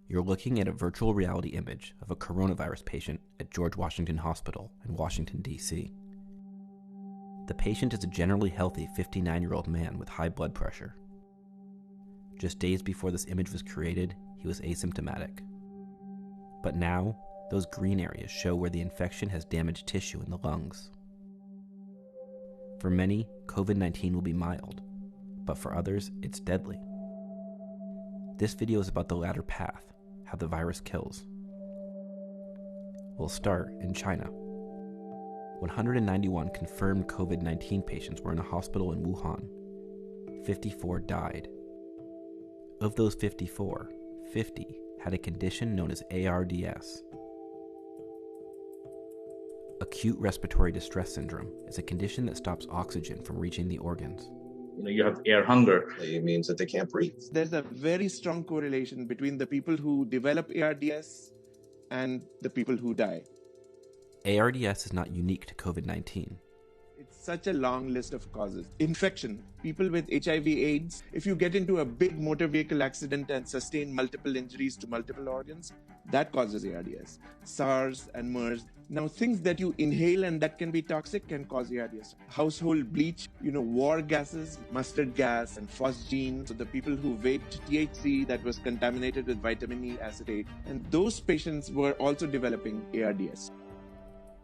You're looking at a virtual reality image of a coronavirus patient at George Washington Hospital in Washington, D.C. The patient is a generally healthy 59-year-old man with high blood pressure. Just days before this image was created, he was asymptomatic. But now, those green areas show where the infection has damaged tissue in the lungs. For many, COVID-19 will be mild, but for others, it's deadly. This video is about the latter path, how the virus kills. We'll start in China. 191 confirmed COVID-19 patients were in a hospital in Wuhan. 54 died. Of those 54, 50 had a condition known as ARDS. Acute respiratory distress syndrome is a condition that stops oxygen from reaching the organs. You have air hunger. It means that they can't breathe. There's a very strong correlation between the people who develop ARDS and the people who die. ARDS is not unique to COVID-19. It's such a long list of causes. Infection, people with HIV/AIDS, if you get into a big motor vehicle accident and sustain multiple injuries to multiple organs, that causes ARDS. SARS and MERS. Now, things that you inhale and that can be toxic can cause ARDS. Household bleach, war gases, mustard gas and phosgene. So the people who vaped THC that was contaminated with vitamin E acetate, and those patients were also developing ARDS.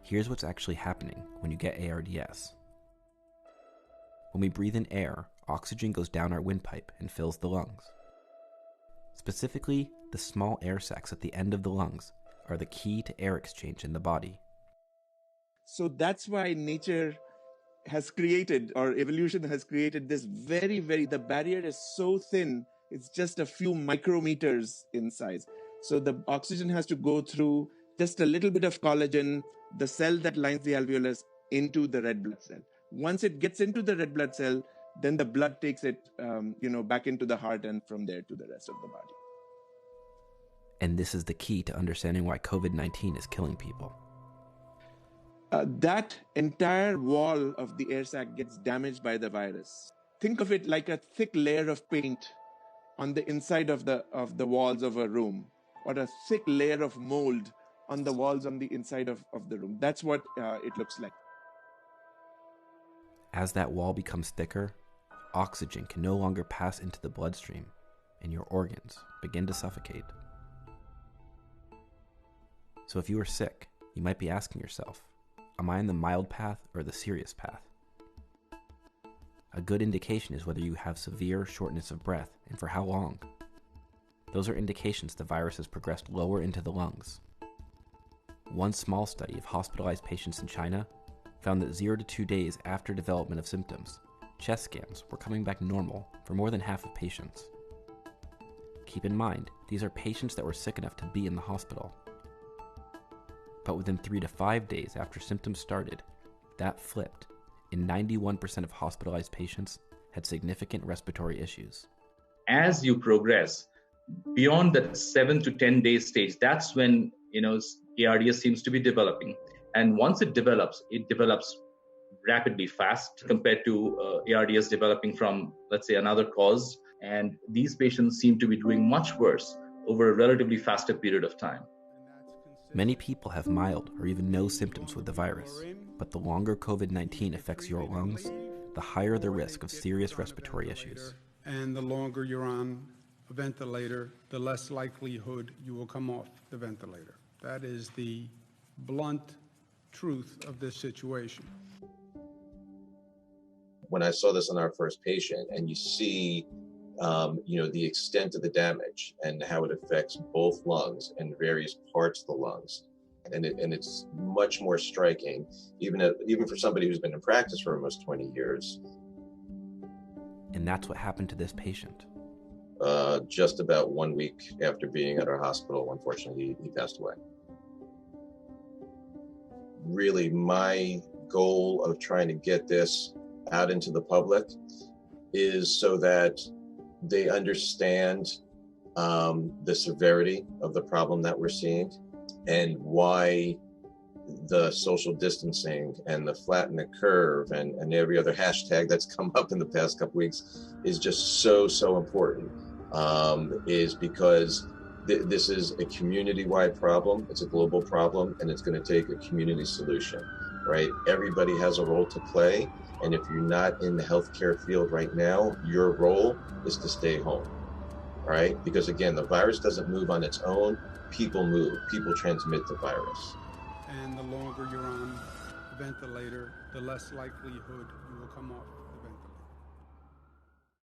Here's what's actually happening when you get ARDS. When we breathe in air, oxygen goes down our windpipe and fills the lungs. Specifically, the small air sacs at the end of the lungs are the key to air exchange in the body. So that's why nature has created, or evolution has created, this the barrier is so thin, it's just a few micrometers in size. So the oxygen has to go through just a little bit of collagen, the cell that lines the alveolus, into the red blood cell. Once it gets into the red blood cell, then the blood takes it, back into the heart and from there to the rest of the body. And this is the key to understanding why COVID-19 is killing people. That entire wall of the air sac gets damaged by the virus. Think of it like a thick layer of paint on the inside of the walls of a room, or a thick layer of mold on the walls on the inside of the room. That's what it looks like. As that wall becomes thicker, oxygen can no longer pass into the bloodstream, and your organs begin to suffocate. So if you are sick, you might be asking yourself, am I in the mild path or the serious path? A good indication is whether you have severe shortness of breath and for how long. Those are indications the virus has progressed lower into the lungs. One small study of hospitalized patients in China found that 0 to 2 days after development of symptoms, chest scans were coming back normal for more than half of patients. Keep in mind, these are patients that were sick enough to be in the hospital. But within 3 to 5 days after symptoms started, that flipped, and 91% of hospitalized patients had significant respiratory issues. As you progress beyond that 7 to 10 day stage, that's when ARDS seems to be developing. And once it develops rapidly fast compared to ARDS developing from, let's say, another cause. And these patients seem to be doing much worse over a relatively faster period of time. Many people have mild or even no symptoms with the virus, but the longer COVID-19 affects your lungs, the higher the risk of serious respiratory issues. And the longer you're on a ventilator, the less likelihood you will come off the ventilator. That is the blunt truth of this situation. When I saw this on our first patient, and you see the extent of the damage and how it affects both lungs and various parts of the lungs. And it's much more striking, even for somebody who's been in practice for almost 20 years. And that's what happened to this patient. Just about 1 week after being at our hospital, unfortunately, he passed away. Really, my goal of trying to get this out into the public is so that they understand the severity of the problem that we're seeing and why the social distancing and the flatten the curve and every other hashtag that's come up in the past couple weeks is just so important, is because This is a community-wide problem. It's a global problem, and it's going to take a community solution, right? Everybody has a role to play, and if you're not in the healthcare field right now, your role is to stay home, right? Because again, the virus doesn't move on its own. People move. People transmit the virus. And the longer you're on a ventilator, the less likelihood you will come off.